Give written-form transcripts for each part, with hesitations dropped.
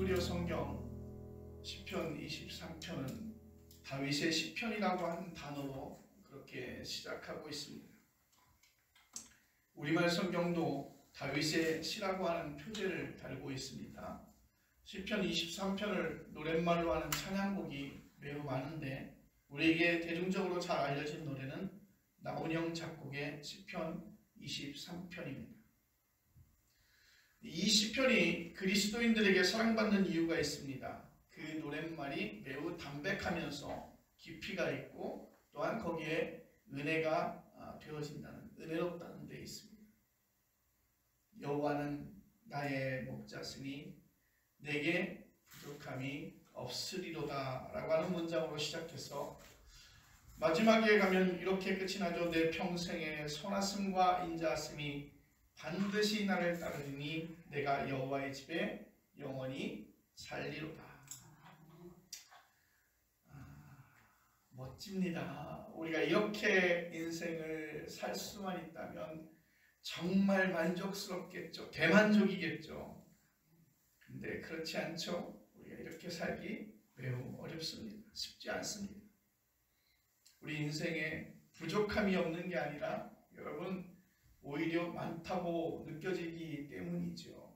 히브리어 성경 시편 23편은 다윗의 시편이라고 하는 단어로 그렇게 시작하고 있습니다. 우리말 성경도 다윗의 시라고 하는 표제를 달고 있습니다. 시편 23편을 노랫말로 하는 찬양곡이 매우 많은데 우리에게 대중적으로 잘 알려진 노래는 나훈영 작곡의 시편 23편입니다. 이 시편이 그리스도인들에게 사랑받는 이유가 있습니다. 그 노랫말이 매우 담백하면서 깊이가 있고 또한 거기에 은혜가 되어진다는, 은혜롭다는 데 있습니다. 여호와는 나의 목자시니 내게 부족함이 없으리로다 라고 하는 문장으로 시작해서 마지막에 가면 이렇게 끝이 나죠. 내 평생의 선하심과 인자하심이 반드시 나를 따르리니 내가 여호와의 집에 영원히 살리로다. 멋집니다. 우리가 이렇게 인생을 살 수만 있다면 정말 만족스럽겠죠. 대만족이겠죠. 근데 그렇지 않죠. 우리가 이렇게 살기 매우 어렵습니다. 쉽지 않습니다. 우리 인생에 부족함이 없는 게 아니라 여러분 오히려 많다고 느껴지기 때문이죠.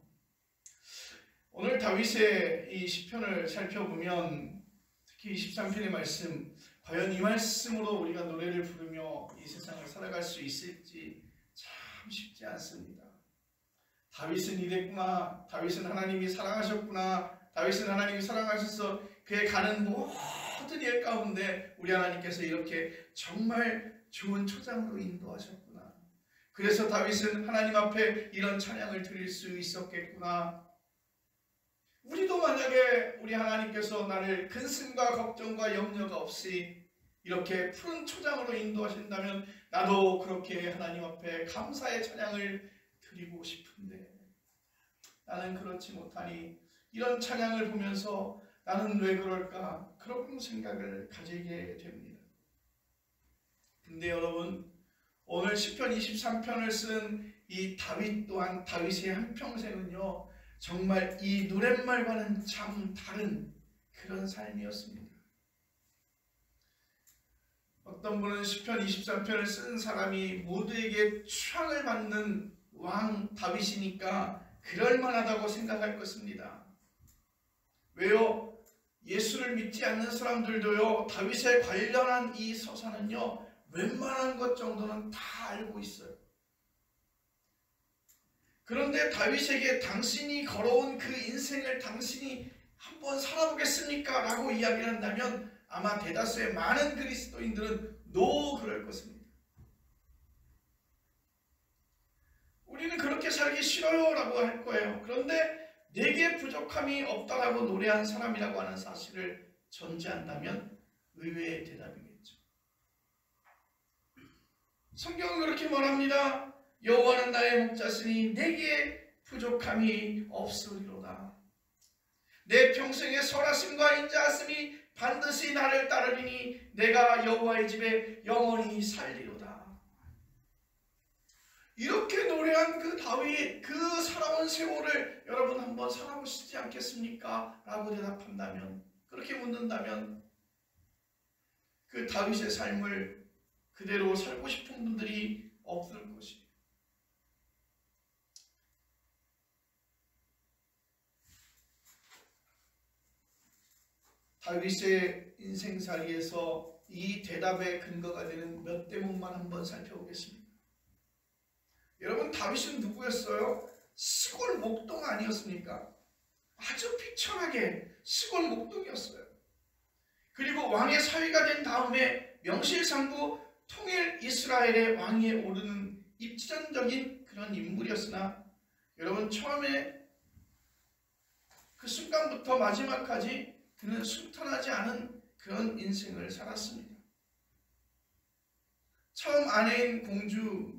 오늘 다윗의 이 시편을 살펴보면 특히 23편의 말씀, 과연 이 말씀으로 우리가 노래를 부르며 이 세상을 살아갈 수 있을지 참 쉽지 않습니다. 다윗은 이랬구나. 다윗은 하나님이 사랑하셨구나. 다윗은 하나님이 사랑하셔서 그의 가는 모든 일 가운데 우리 하나님께서 이렇게 정말 좋은 초장으로 인도하셨구나. 그래서 다윗은 하나님 앞에 이런 찬양을 드릴 수 있었겠구나. 우리도 만약에 우리 하나님께서 나를 근심과 걱정과 염려가 없이 이렇게 푸른 초장으로 인도하신다면 나도 그렇게 하나님 앞에 감사의 찬양을 드리고 싶은데 나는 그렇지 못하니 이런 찬양을 보면서 나는 왜 그럴까 그런 생각을 가지게 됩니다. 근데 여러분 오늘 시편 23편을 쓴 이 다윗 또한 다윗의 한평생은요 정말 이 노랫말과는 참 다른 그런 삶이었습니다. 어떤 분은 시편 23편을 쓴 사람이 모두에게 추앙을 받는 왕 다윗이니까 그럴만하다고 생각할 것입니다. 왜요? 예수를 믿지 않는 사람들도요 다윗에 관련한 이 서사는요 웬만한 것 정도는 다 알고 있어요. 그런데 다윗에게 당신이 걸어온 그 인생을 당신이 한번 살아보겠습니까? 라고 이야기를 한다면 아마 대다수의 많은 그리스도인들은 노 그럴 것입니다. 우리는 그렇게 살기 싫어요 라고 할 거예요. 그런데 내게 부족함이 없다라고 노래한 사람이라고 하는 사실을 전제한다면 의외의 대답이겠죠. 성경은 그렇게 말합니다. 여호와는 나의 목자시니 내게 부족함이 없으리로다. 내 평생의 선하심과 인자하심이 반드시 나를 따르리니 내가 여호와의 집에 영원히 살리로다. 이렇게 노래한 그 다윗, 그 살아온 세월을 여러분 한번 살아보시지 않겠습니까? 라고 대답한다면, 그렇게 묻는다면 그 다윗의 삶을 그대로 살고 싶은 분들이 없을 것이에요. 다윗의 인생살이에서 이 대답의 근거가 되는 몇 대목만 한번 살펴보겠습니다. 여러분 다윗은 누구였어요? 시골 목동 아니었습니까? 아주 비천하게 시골 목동이었어요. 그리고 왕의 사위가 된 다음에 명실상부 통일 이스라엘의 왕위에 오르는 입지전적인 그런 인물이었으나 여러분 처음에 그 순간부터 마지막까지 그는 순탄하지 않은 그런 인생을 살았습니다. 처음 아내인 공주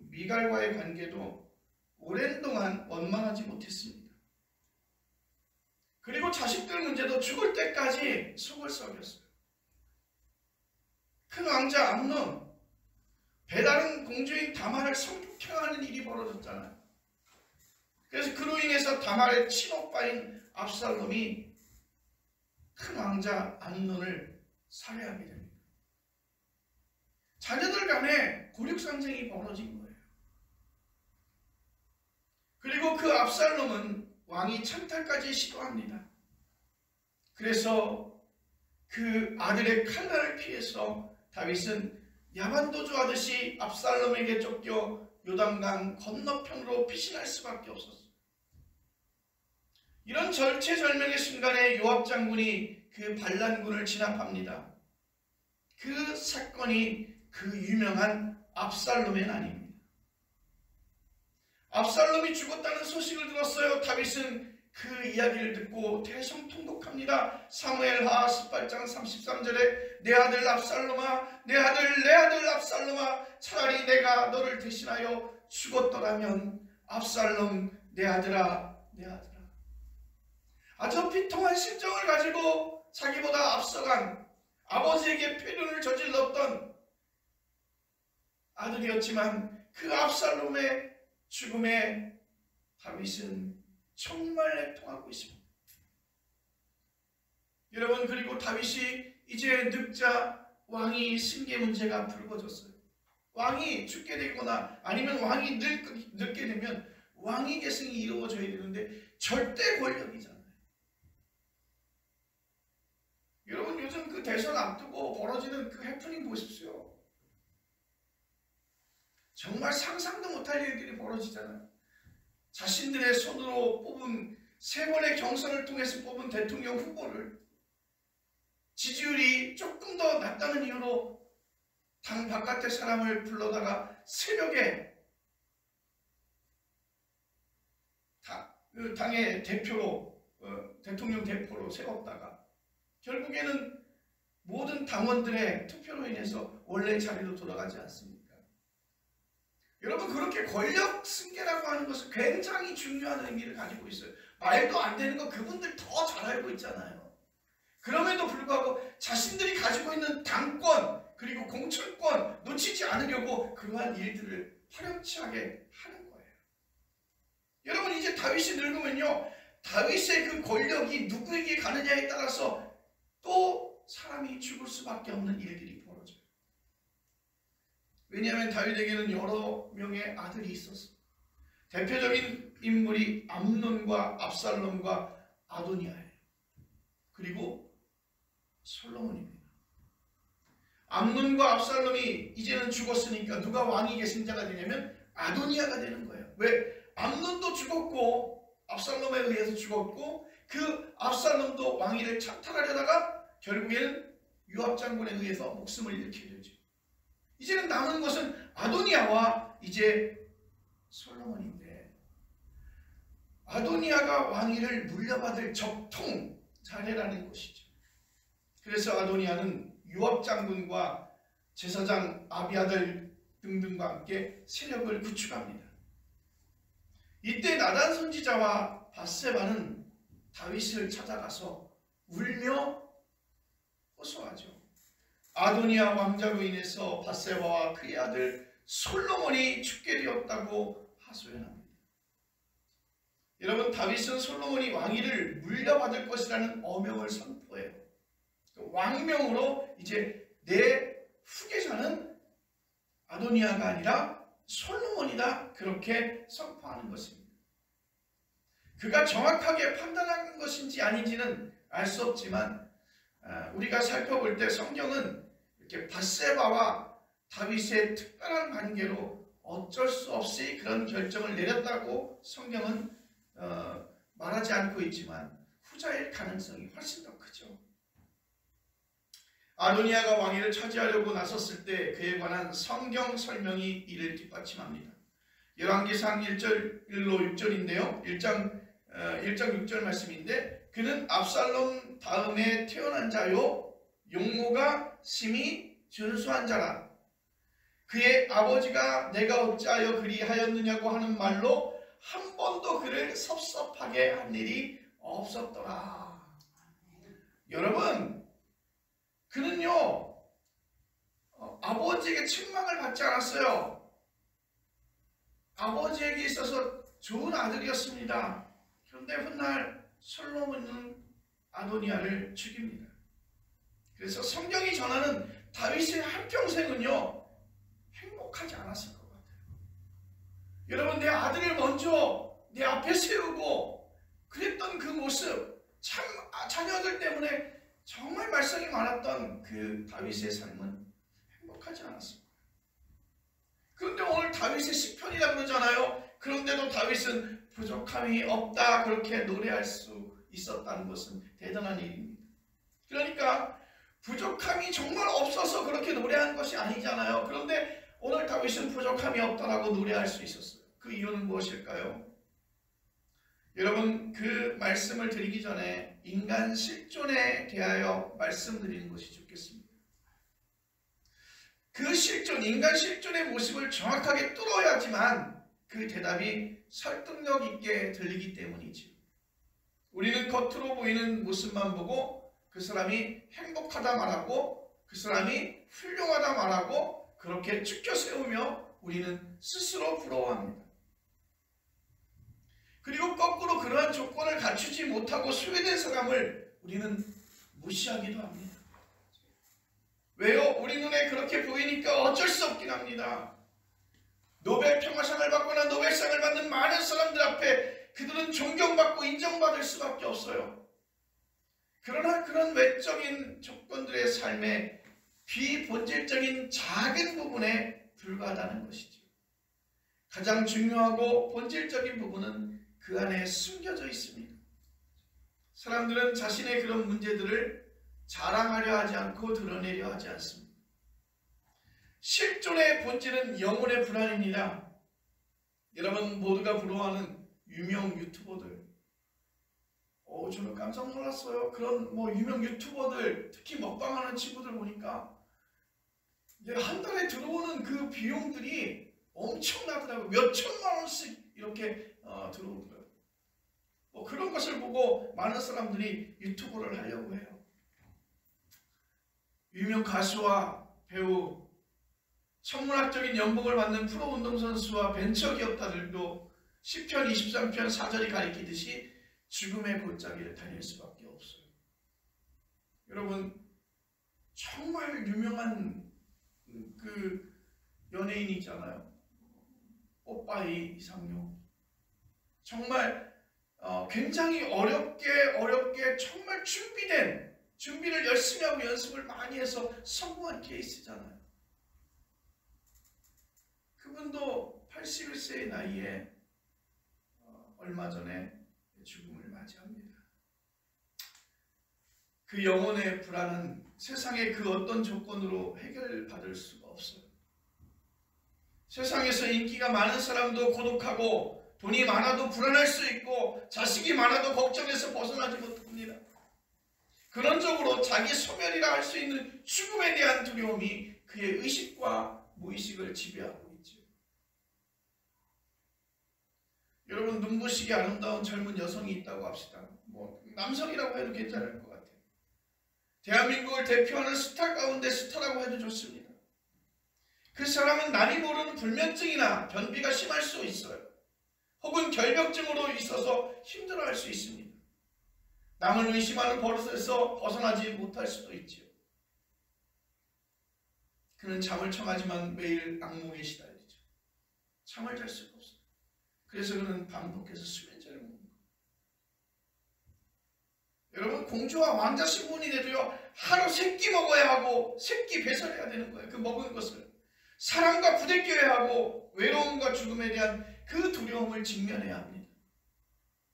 미갈과의 관계도 오랜 동안 원만하지 못했습니다. 그리고 자식들 문제도 죽을 때까지 속을 썩였어요. 큰 왕자 암논, 배다른 공주인 다말을 성폭행하는 일이 벌어졌잖아요. 그래서 그로 인해서 다말의 친오빠인 압살롬이 큰 왕자 암논을 살해하게 됩니다. 자녀들 간에 곤육상쟁이 벌어진 거예요. 그리고 그 압살롬은 왕이 창탈까지 시도합니다. 그래서 그 아들의 칼날을 피해서 다윗은 야반도주하듯이 압살롬에게 쫓겨 요단강 건너편으로 피신할 수밖에 없었어요. 이런 절체절명의 순간에 요압 장군이 그 반란군을 진압합니다. 그 사건이 그 유명한 압살롬의 난입니다. 압살롬이 죽었다는 소식을 들었어요. 다윗은 그 이야기를 듣고 대성통곡합니다. 사무엘하 18장 33절에 내 아들 압살롬아, 내 아들 압살롬아, 차라리 내가 너를 대신하여 죽었더라면. 압살롬 내 아들아, 내 아들아. 아주 비통한 심정을 가지고 자기보다 앞서간 아버지에게 폐륜을 저질렀던 아들이었지만 그 압살롬의 죽음에 다윗은 정말 애통하고 있습니다. 여러분, 그리고 다윗이 이제 늙자 왕이 승계 문제가 불거졌어요. 왕이 죽게 되거나 아니면 왕이 늙게 되면 왕위 계승이 이루어져야 되는데 절대 권력이잖아요. 여러분, 요즘 그 대선 앞두고 벌어지는 그 해프닝 보십시오. 정말 상상도 못할 일들이 벌어지잖아요. 자신들의 손으로 뽑은 3번의 경선을 통해서 뽑은 대통령 후보를 지지율이 조금 더 낮다는 이유로 당 바깥의 사람을 불러다가 새벽에 당의 대표로 대통령 대표로 세웠다가 결국에는 모든 당원들의 투표로 인해서 원래 자리로 돌아가지 않습니까? 여러분, 그렇게 권력 승계라고 하는 것은 굉장히 중요한 의미를 가지고 있어요. 말도 안 되는 거 그분들 더 잘 알고 있잖아요. 그럼에도 불구하고 자신들이 가지고 있는 당권 그리고 공천권 놓치지 않으려고 그러한 일들을 파렴치하게 하는 거예요. 여러분, 이제 다윗이 늙으면요, 다윗의 그 권력이 누구에게 가느냐에 따라서 또 사람이 죽을 수밖에 없는 일들이 벌어져요. 왜냐하면 다윗에게는 여러 명의 아들이 있었어요. 대표적인 인물이 암논과 압살롬과 아도니아예요. 그리고 솔로몬입니다. 암논과 압살롬이 이제는 죽었으니까 누가 왕위 계승자가 되냐면 아도니아가 되는 거예요. 왜? 암논도 죽었고 압살롬에 의해서 죽었고 그 압살롬도 왕위를 창탈하려다가 결국에는 요압 장군에 의해서 목숨을 잃게 되죠. 이제는 남은 것은 아도니아와 이제 솔로몬인데, 아도니아가 왕위를 물려받을 적통 자례라는 것이죠. 그래서 아도니아는 요압 장군과 제사장 아비아달 등등과 함께 세력을 구축합니다. 이때 나단 선지자와 밧세바는 다윗을 찾아가서 울며 호소하죠. 아도니아 왕자로 인해서 밧세바와 그의 아들 솔로몬이 죽게 되었다고 하소연합니다. 여러분, 다윗은 솔로몬이 왕위를 물려받을 것이라는 어명을 선포해요. 왕명으로 이제 내 후계자는 아도니아가 아니라 솔로몬이다, 그렇게 선포하는 것입니다. 그가 정확하게 판단한 것인지 아닌지는 알 수 없지만 우리가 살펴볼 때 성경은 이렇게 밧세바와 다윗의 특별한 관계로 어쩔 수 없이 그런 결정을 내렸다고 성경은 말하지 않고 있지만 후자일 가능성이 훨씬 더 크죠. 아도니아가 왕위를 차지하려고 나섰을 때 그에 관한 성경 설명이 이를 뒷받침합니다. 열왕기상 1절 1로 6절인데요. 1장 6절 말씀인데, 그는 압살롬 다음에 태어난 자요 용모가 심히 준수한 자라. 그의 아버지가 내가 어찌하여 그리하였느냐고 하는 말로 한 번도 그를 섭섭하게 한 일이 없었더라. 여러분, 그는요 아버지에게 책망을 받지 않았어요. 아버지에게 있어서 좋은 아들이었습니다. 그런데 훗날 솔로몬은 아도니아를 죽입니다. 그래서 성경이 전하는 다윗의 한평생은요 행복하지 않았을 것 같아요. 여러분, 내 아들을 먼저 내 앞에 세우고 그랬던 그 모습, 참 자녀들 때문에 정말 말썽이 많았던 그 다윗의 삶은 행복하지 않았습니다. 그런데 오늘 다윗의 시편이라고 그러잖아요. 그런데도 다윗은 부족함이 없다 그렇게 노래할 수 있었다는 것은 대단한 일입니다. 그러니까 부족함이 정말 없어서 그렇게 노래한 것이 아니잖아요. 그런데 오늘 다윗은 부족함이 없다라고 노래할 수 있었어요. 그 이유는 무엇일까요? 여러분, 그 말씀을 드리기 전에 인간 실존에 대하여 말씀드리는 것이 좋겠습니다. 그 실존, 인간 실존의 모습을 정확하게 뚫어야지만 그 대답이 설득력 있게 들리기 때문이지요. 우리는 겉으로 보이는 모습만 보고 그 사람이 행복하다 말하고 그 사람이 훌륭하다 말하고 그렇게 축켜 세우며 우리는 스스로 부러워합니다. 그리고 거꾸로 그러한 조건을 갖추지 못하고 소외된 사람을 우리는 무시하기도 합니다. 왜요? 우리 눈에 그렇게 보이니까 어쩔 수 없긴 합니다. 노벨 평화상을 받거나 노벨상을 받는 많은 사람들 앞에 그들은 존경받고 인정받을 수밖에 없어요. 그러나 그런 외적인 조건들의 삶의 비본질적인 작은 부분에 불과하다는 것이죠. 가장 중요하고 본질적인 부분은 그 안에 숨겨져 있습니다. 사람들은 자신의 그런 문제들을 자랑하려 하지 않고 드러내려 하지 않습니다. 실존의 본질은 영혼의 불안입니다. 여러분 모두가 부러워하는 유명 유튜버들, 저는 깜짝 놀랐어요. 그런 유명 유튜버들, 특히 먹방하는 친구들 보니까 한 달에 들어오는 그 비용들이 엄청나더라고요. 몇 천만 원씩 이렇게 들어오더라고요. 그런 것을 보고 많은 사람들이 유튜브를 하려고 해요. 유명 가수와 배우, 천문학적인 연봉을 받는 프로 운동선수와 벤처기업가들도 시편 23편 4절이 가리키듯이 죽음의 골짜기를 달릴 수밖에 없어요. 여러분, 정말 유명한 그 연예인이 있잖아요. 뽀빠이 이상용. 정말 굉장히 어렵게 정말 준비를 열심히 하고 연습을 많이 해서 성공한 케이스잖아요. 그분도 81세의 나이에 얼마 전에 죽음을 맞이합니다. 그 영혼의 불안은 세상의 그 어떤 조건으로 해결받을 수가 없어요. 세상에서 인기가 많은 사람도 고독하고 돈이 많아도 불안할 수 있고 자식이 많아도 걱정해서 벗어나지 못합니다. 근원적으로 자기 소멸이라 할 수 있는 죽음에 대한 두려움이 그의 의식과 무의식을 지배하고 있죠. 여러분, 눈부시게 아름다운 젊은 여성이 있다고 합시다. 남성이라고 해도 괜찮을 것 같아요. 대한민국을 대표하는 스타 가운데 스타라고 해도 좋습니다. 그 사람은 남이 모르는 불면증이나 변비가 심할 수 있어요. 혹은 결벽증으로 있어서 힘들어할 수 있습니다. 남을 의심하는 버릇에서 벗어나지 못할 수도 있지요. 그는 잠을 청하지만 매일 악몽에 시달리죠. 잠을 잘 수가 없어요. 그래서 그는 반복해서 수면제를 먹는 거예요. 여러분, 공주와 왕자 신분이 돼도요, 하루 3끼 먹어야 하고 3끼 배설해야 되는 거예요. 그 먹은 것을. 사람과 부대껴야 하고 외로움과 죽음에 대한 그 두려움을 직면해야 합니다.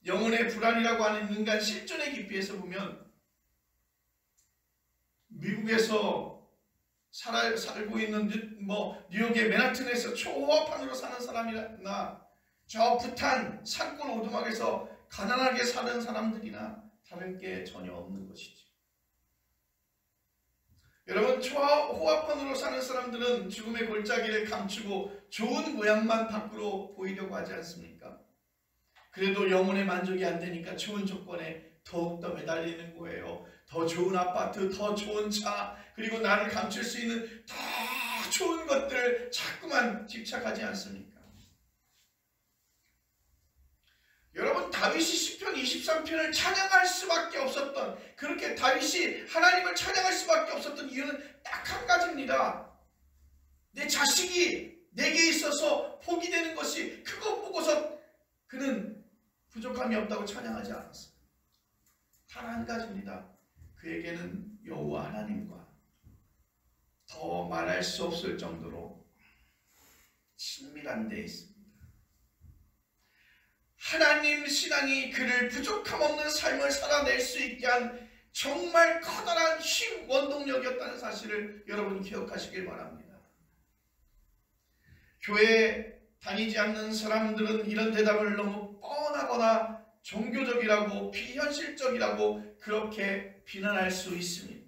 영혼의 불안이라고 하는 인간 실존의 깊이에서 보면 미국에서 살고 있는 뉴욕의 맨하튼에서 초호화판으로 사는 사람이나 저 부탄 산골 오두막에서 가난하게 사는 사람들이나 다른 게 전혀 없는 것이죠. 여러분, 초호화판으로 사는 사람들은 죽음의 골짜기를 감추고 좋은 모양만 밖으로 보이려고 하지 않습니까? 그래도 영혼의 만족이 안 되니까 좋은 조건에 더욱더 매달리는 거예요. 더 좋은 아파트, 더 좋은 차, 그리고 나를 감출 수 있는 더 좋은 것들 자꾸만 집착하지 않습니까? 여러분, 다윗이 시편 23편을 찬양할 수밖에 없었던, 것, 그렇게 다윗이 하나님을 찬양할 수밖에 없었던 이유는 딱 한 가지입니다. 내 자식이 내게 있어서 포기되는 것이 그것 보고서 그는 부족함이 없다고 찬양하지 않았어요. 단 한 가지입니다. 그에게는 여호와 하나님과 더 말할 수 없을 정도로 친밀한 데 있습니다. 하나님 신앙이 그를 부족함 없는 삶을 살아낼 수 있게 한 정말 커다란 힘, 원동력이었다는 사실을 여러분 기억하시길 바랍니다. 교회에 다니지 않는 사람들은 이런 대답을 너무 뻔하거나 종교적이라고 비현실적이라고 그렇게 비난할 수 있습니다.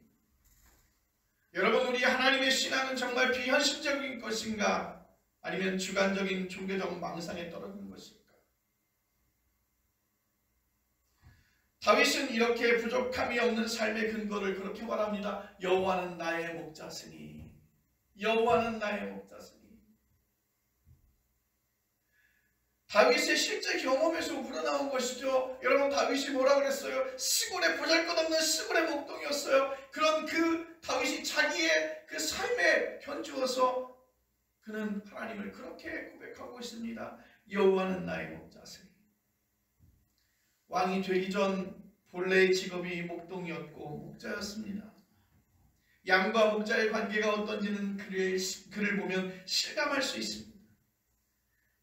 여러분, 우리 하나님의 신앙은 정말 비현실적인 것인가, 아니면 주관적인 종교적 망상에 떨어지는 것일까? 다윗은 이렇게 부족함이 없는 삶의 근거를 그렇게 말합니다. 여호와는 나의 목자시니, 여호와는 나의 목자시니. 다윗의 실제 경험에서 우러나온 것이죠. 여러분, 다윗이 뭐라 그랬어요? 시골에 보잘것없는 시골의 목동이었어요. 그런 그 다윗이 자기의 그 삶에 현주어서 그는 하나님을 그렇게 고백하고 있습니다. 여호와는 나의 목자시니. 왕이 되기 전 본래의 직업이 목동이었고 목자였습니다. 양과 목자의 관계가 어떤지는 그를 보면 실감할 수 있습니다.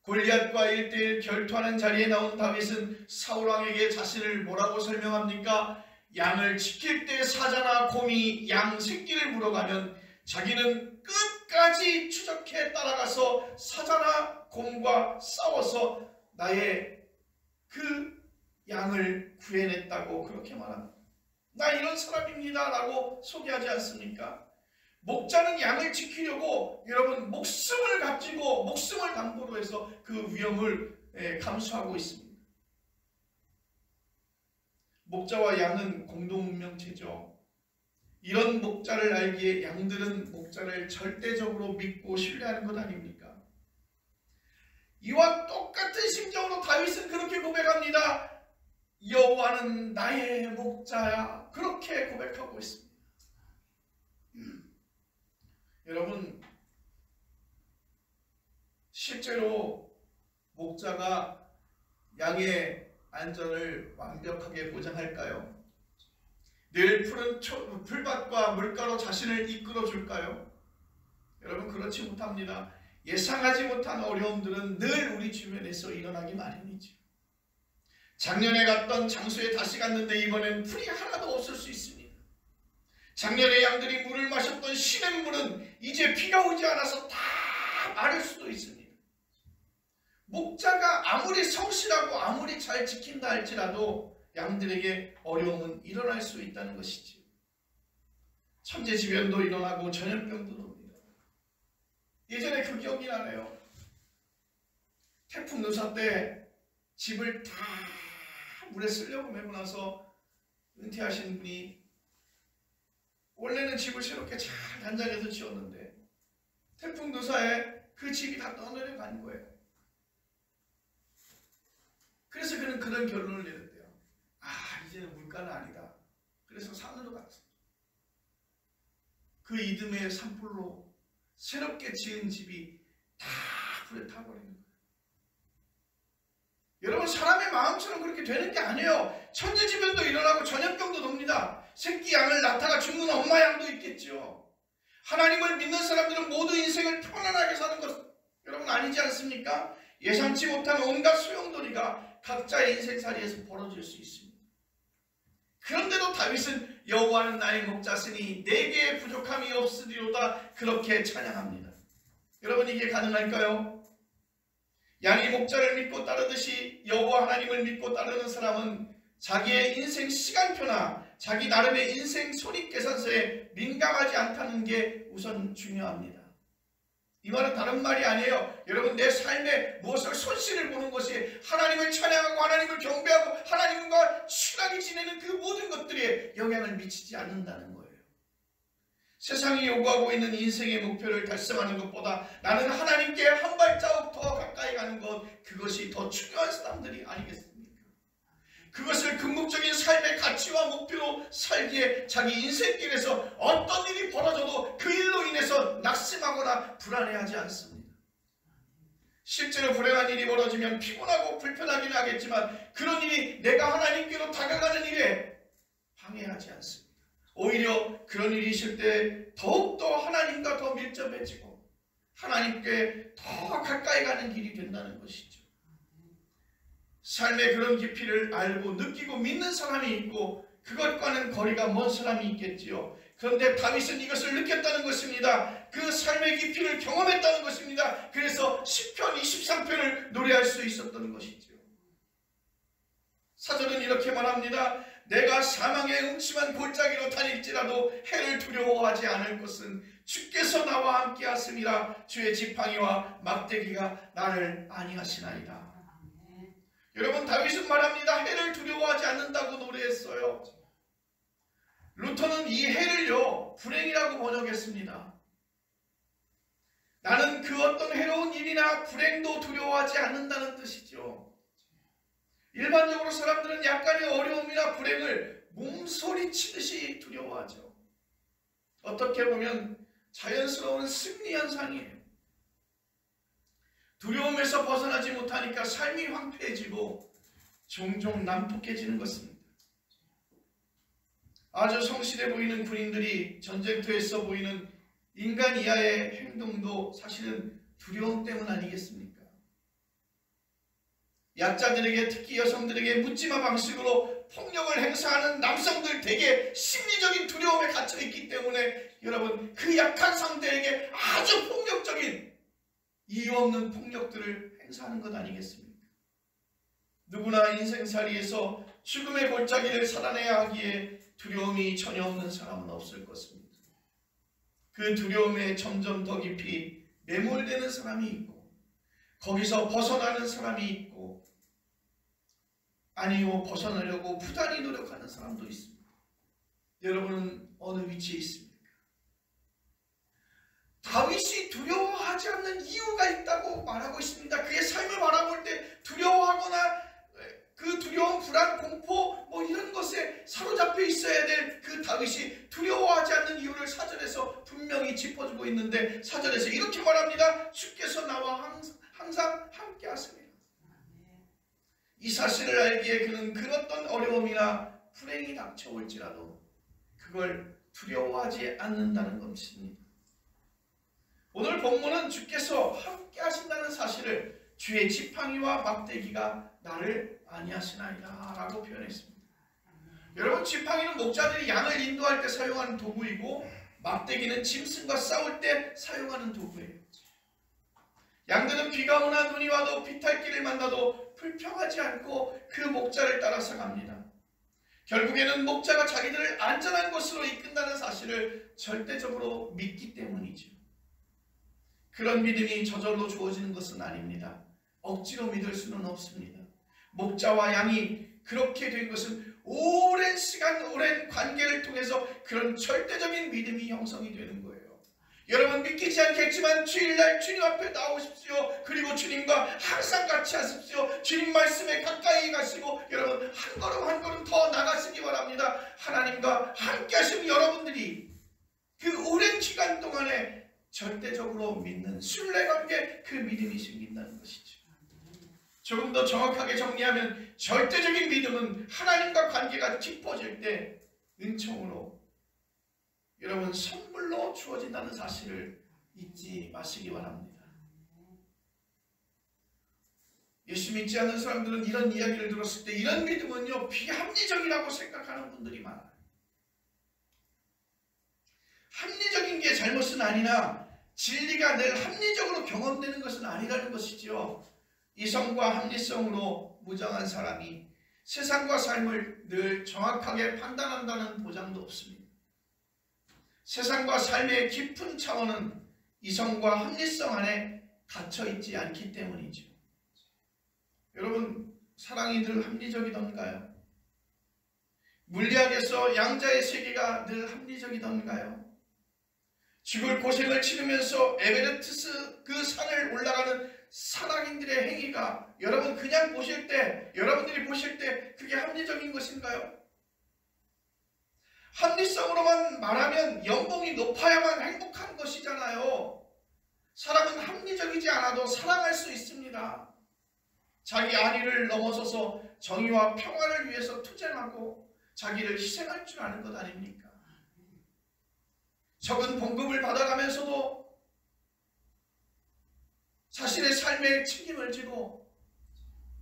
골리앗과 1대1 결투하는 자리에 나온 다윗은 사울왕에게 자신을 뭐라고 설명합니까? 양을 지킬 때 사자나 곰이 양 새끼를 물어가면 자기는 끝까지 추적해 따라가서 사자나 곰과 싸워서 나의 그 양을 구해냈다고 그렇게 말합니다. 나 이런 사람입니다 라고 소개하지 않습니까? 목자는 양을 지키려고 여러분 목숨을 값지고 목숨을 담보로 해서 그 위험을 감수하고 있습니다. 목자와 양은 공동명체죠. 이런 목자를 알기에 양들은 목자를 절대적으로 믿고 신뢰하는 것 아닙니까? 이와 똑같은 심정으로 다윗은 그렇게 고백합니다. 여호와는 나의 목자야. 그렇게 고백하고 있습니다. 여러분, 실제로 목자가 양의 안전을 완벽하게 보장할까요? 늘 푸른 풀밭과 물가로 자신을 이끌어 줄까요? 여러분, 그렇지 못합니다. 예상하지 못한 어려움들은 늘 우리 주변에서 일어나기 마련이죠. 작년에 갔던 장소에 다시 갔는데 이번엔 풀이 하나도 없을 수 있습니다. 작년에 양들이 물을 마셨던 시냇물은 이제 비가 오지 않아서 다 마를 수도 있습니다. 목자가 아무리 성실하고 아무리 잘 지킨다 할지라도 양들에게 어려움은 일어날 수 있다는 것이지요. 천재지변도 일어나고 전염병도 옵니다. 예전에 그 기억이 나네요. 태풍 누사 때 집을 다 물에 쓰려고 메고 나서 은퇴하신 분이 원래는 집을 새롭게 잘 단장해서 지었는데 태풍 누사에 그 집이 다 떠내려간 거예요. 그래서 그는 그런 결론을 내렸대요. 이제는 물가는 아니다. 그래서 산으로 갔어요. 그 이듬해 산불로 새롭게 지은 집이 다 불에 타버린 거예요. 여러분, 사람의 마음처럼 그렇게 되는 게 아니에요. 천재지변도 일어나고 전염병도 돕니다. 새끼 양을 낳다가 죽는 엄마 양도 있겠죠. 하나님을 믿는 사람들은 모두 인생을 편안하게 사는 것 여러분 아니지 않습니까? 예상치 못한 온갖 소용돌이가 각자의 인생살이에서 벌어질 수 있습니다. 그런데도 다윗은 여호와는 나의 목자시니 내게 부족함이 없으리로다 그렇게 찬양합니다. 여러분, 이게 가능할까요? 양이 목자를 믿고 따르듯이 여호와 하나님을 믿고 따르는 사람은 자기의 인생 시간표나 자기 나름의 인생 손익계산서에 민감하지 않다는 게 우선 중요합니다. 이 말은 다른 말이 아니에요. 여러분, 내 삶에 무엇을 손실을 보는 것이 하나님을 찬양하고 하나님을 경배하고 하나님과 친하게 지내는 그 모든 것들에 영향을 미치지 않는다는 거예요. 세상이 요구하고 있는 인생의 목표를 달성하는 것보다 나는 하나님께 한 발자국 더 가까이 가는 것, 그것이 더 중요한 사람들이 아니겠습니까? 그것을 궁극적인 삶의 가치와 목표로 살기에 자기 인생길에서 어떤 일이 벌어져도 그 일로 인해서 낙심하거나 불안해하지 않습니다. 실제로 불행한 일이 벌어지면 피곤하고 불편하긴 하겠지만 그런 일이 내가 하나님께로 다가가는 일에 방해하지 않습니다. 오히려 그런 일이 있을 때 더욱더 하나님과 더 밀접해지고 하나님께 더 가까이 가는 길이 된다는 것이죠. 삶의 그런 깊이를 알고 느끼고 믿는 사람이 있고 그것과는 거리가 먼 사람이 있겠지요. 그런데 다윗은 이것을 느꼈다는 것입니다. 그 삶의 깊이를 경험했다는 것입니다. 그래서 시편 23편을 노래할 수 있었던 것이죠. 사절은 이렇게 말합니다. 내가 사망의 음침한 골짜기로 다닐지라도 해를 두려워하지 않을 것은 주께서 나와 함께 하심이라. 주의 지팡이와 막대기가 나를 안위하시나이다. 여러분, 다윗은 말합니다. 해를 두려워하지 않는다고 노래했어요. 루터는 이 해를요 불행이라고 번역했습니다. 나는 그 어떤 해로운 일이나 불행도 두려워하지 않는다는 뜻이죠. 일반적으로 사람들은 약간의 어려움이나 불행을 몸소리치듯이 두려워하죠. 어떻게 보면 자연스러운 심리현상이에요. 두려움에서 벗어나지 못하니까 삶이 황폐해지고 종종 난폭해지는 것입니다. 아주 성실해 보이는 군인들이 전쟁터에서 보이는 인간 이하의 행동도 사실은 두려움 때문 아니겠습니까? 약자들에게, 특히 여성들에게 묻지마 방식으로 폭력을 행사하는 남성들 대개 심리적인 두려움에 갇혀 있기 때문에 여러분, 그 약한 상대에게 아주 폭력적인 이유 없는 폭력들을 행사하는 것 아니겠습니까? 누구나 인생살이에서 죽음의 골짜기를 살아내야 하기에 두려움이 전혀 없는 사람은 없을 것입니다. 그 두려움에 점점 더 깊이 매몰되는 사람이 있고 거기서 벗어나는 사람이 있고 아니요 벗어나려고 부단히 노력하는 사람도 있습니다. 여러분은 어느 위치에 있습니까? 다윗이 두려워하지 않는 이유가 있다고 말하고 있습니다. 그의 삶을 바라볼 때 두려워하거나 그 두려움, 불안, 공포 이런 것에 사로잡혀 있어야 될 그 다윗이 두려워하지 않는 이유를 사절에서 분명히 짚어주고 있는데 사절에서 이렇게 말합니다. 주께서 나와 항상 함께 하십니다. 이 사실을 알기에 그는 그 어떤 어려움이나 불행이 닥쳐올지라도 그걸 두려워하지 않는다는 것입니다. 오늘 본문은 주께서 함께 하신다는 사실을 주의 지팡이와 막대기가 나를 안위하시나이다 라고 표현했습니다. 여러분, 지팡이는 목자들이 양을 인도할 때 사용하는 도구이고 막대기는 짐승과 싸울 때 사용하는 도구예요. 양들은 비가 오나 눈이 와도 비탈길을 만나도 불평하지 않고 그 목자를 따라서 갑니다. 결국에는 목자가 자기들을 안전한 곳으로 이끈다는 사실을 절대적으로 믿기 때문이죠. 그런 믿음이 저절로 주어지는 것은 아닙니다. 억지로 믿을 수는 없습니다. 목자와 양이 그렇게 된 것은 오랜 시간, 오랜 관계를 통해서 그런 절대적인 믿음이 형성이 되는 거예요. 여러분, 믿기지 않겠지만 주일날 주님 앞에 나오십시오. 그리고 주님과 항상 같이 하십시오. 주님 말씀에 가까이 가시고 여러분 한 걸음 한 걸음 더 나가시기 바랍니다. 하나님과 함께 하시는 여러분들이 그 오랜 기간 동안에 절대적으로 믿는 신뢰관계, 그 믿음이 생긴다는 것이죠. 조금 더 정확하게 정리하면 절대적인 믿음은 하나님과 관계가 깊어질 때 은총으로 여러분 선물로 주어진다는 사실을 잊지 마시기 바랍니다. 예수 믿지 않는 사람들은 이런 이야기를 들었을 때 이런 믿음은요 비합리적이라고 생각하는 분들이 많아요. 합리적인 게 잘못은 아니나 진리가 늘 합리적으로 경험되는 것은 아니라는 것이지요. 이성과 합리성으로 무장한 사람이 세상과 삶을 늘 정확하게 판단한다는 보장도 없습니다. 세상과 삶의 깊은 차원은 이성과 합리성 안에 갇혀있지 않기 때문이죠. 여러분, 사랑이 늘 합리적이던가요? 물리학에서 양자의 세계가 늘 합리적이던가요? 죽을 고생을 치르면서 에베레스트 그 산을 올라가는 사랑인들의 행위가 여러분 그냥 보실 때, 여러분들이 보실 때 그게 합리적인 것인가요? 합리성으로만 말하면 연봉이 높아야만 행복한 것이잖아요. 사람은 합리적이지 않아도 사랑할 수 있습니다. 자기 안위를 넘어서서 정의와 평화를 위해서 투쟁하고 자기를 희생할 줄 아는 것 아닙니까? 적은 봉급을 받아가면서도 자신의 삶에 책임을 지고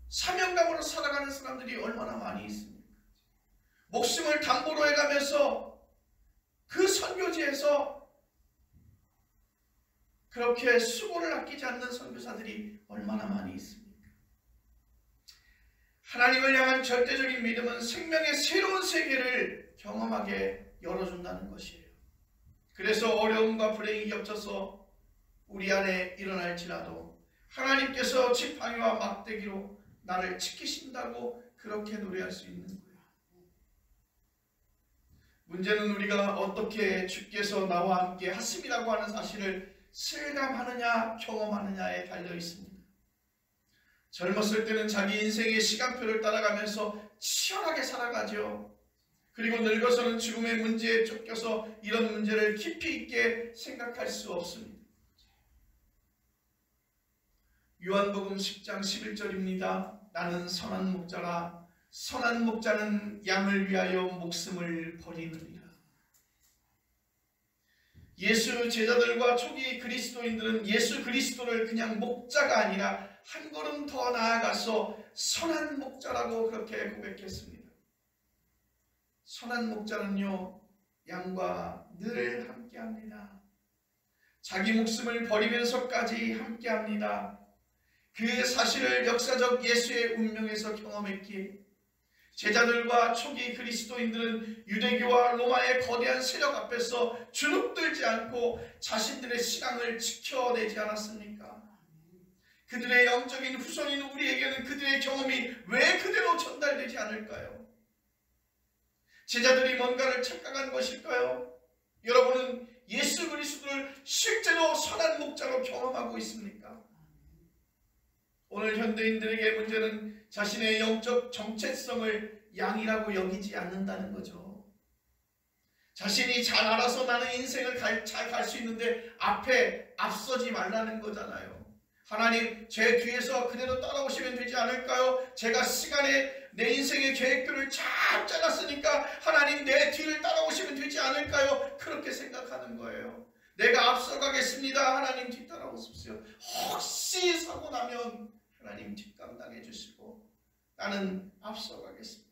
사명감으로 살아가는 사람들이 얼마나 많이 있습니까? 목숨을 담보로 해가면서 그 선교지에서 그렇게 수고를 아끼지 않는 선교사들이 얼마나 많이 있습니까? 하나님을 향한 절대적인 믿음은 생명의 새로운 세계를 경험하게 열어준다는 것이에요. 그래서 어려움과 불행이 겹쳐서 우리 안에 일어날지라도 하나님께서 지팡이와 막대기로 나를 지키신다고 그렇게 노래할 수 있는 거예요. 문제는 우리가 어떻게 주께서 나와 함께 하심이라고 하는 사실을 실감하느냐 경험하느냐에 달려 있습니다. 젊었을 때는 자기 인생의 시간표를 따라가면서 치열하게 살아가죠. 그리고 늙어서는 죽음의 문제에 쫓겨서 이런 문제를 깊이 있게 생각할 수 없습니다. 요한복음 10장 11절입니다. 나는 선한 목자라 선한 목자는 양을 위하여 목숨을 버리느니라. 예수 제자들과 초기 그리스도인들은 예수 그리스도를 그냥 목자가 아니라 한 걸음 더 나아가서 선한 목자라고 그렇게 고백했습니다. 선한 목자는요, 양과 늘 함께합니다. 자기 목숨을 버리면서까지 함께합니다. 그 사실을 역사적 예수의 운명에서 경험했기에 제자들과 초기 그리스도인들은 유대교와 로마의 거대한 세력 앞에서 주눅들지 않고 자신들의 신앙을 지켜내지 않았습니까? 그들의 영적인 후손인 우리에게는 그들의 경험이 왜 그대로 전달되지 않을까요? 제자들이 뭔가를 착각한 것일까요? 여러분은 예수 그리스도를 실제로 선한 목자로 경험하고 있습니까? 오늘 현대인들에게 문제는 자신의 영적 정체성을 양이라고 여기지 않는다는 거죠. 자신이 잘 알아서 나는 인생을 잘 갈 수 있는데 앞에 앞서지 말라는 거잖아요. 하나님, 제 뒤에서 그대로 따라오시면 되지 않을까요? 제가 시간에 내 인생의 계획표를 잘 짜놨으니까 하나님 내 뒤를 따라오시면 되지 않을까요? 그렇게 생각하는 거예요. 내가 앞서가겠습니다. 하나님 뒤따라오십시오. 혹시 사고 나면 하나님 뒷감당해 주시고 나는 앞서가겠습니다.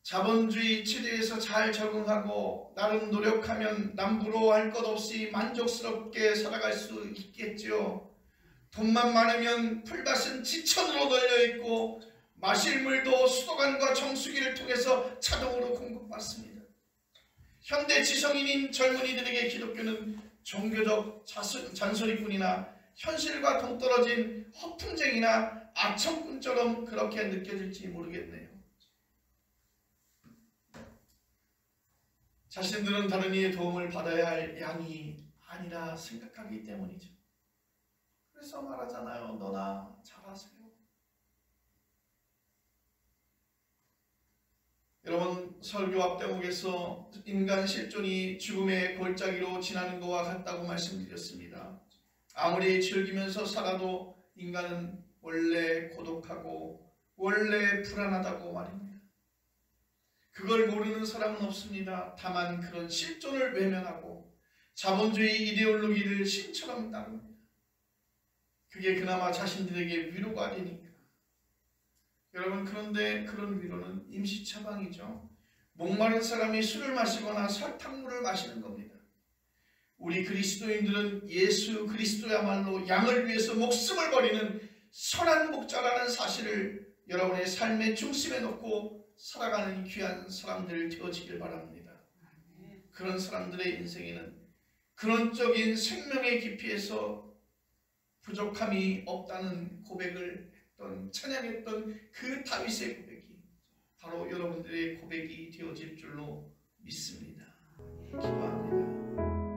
자본주의 체제에서 잘 적응하고 나름 노력하면 남부러워할 것 없이 만족스럽게 살아갈 수 있겠죠. 돈만 많으면 풀밭은 지천으로 널려있고 마실 물도 수도관과 정수기를 통해서 자동으로 공급받습니다. 현대 지성인인 젊은이들에게 기독교는 종교적 잔소리뿐이나 현실과 동떨어진 허풍쟁이나 아청꾼처럼 그렇게 느껴질지 모르겠네요. 자신들은 다른 이의 도움을 받아야 할 양이 아니라 생각하기 때문이죠. 그래서 말하잖아요. 너나 잘하세요. 여러분, 설교 앞대목에서 인간 실존이 죽음의 골짜기로 지나는 것과 같다고 말씀드렸습니다. 아무리 즐기면서 살아도 인간은 원래 고독하고 원래 불안하다고 말입니다. 그걸 모르는 사람은 없습니다. 다만 그런 실존을 외면하고 자본주의 이데올로기를 신처럼 따릅니다. 그게 그나마 자신들에게 위로가 되니까. 여러분, 그런데 그런 위로는 임시 처방이죠. 목마른 사람이 술을 마시거나 설탕물을 마시는 겁니다. 우리 그리스도인들은 예수 그리스도야말로 양을 위해서 목숨을 버리는 선한 목자라는 사실을 여러분의 삶의 중심에 놓고 살아가는 귀한 사람들 되어지길 바랍니다. 그런 사람들의 인생에는 근원적인 생명의 깊이에서 부족함이 없다는 고백을 했던, 찬양했던 그 다윗의 고백이 바로 여러분들의 고백이 되어질 줄로 믿습니다. 기도합니다.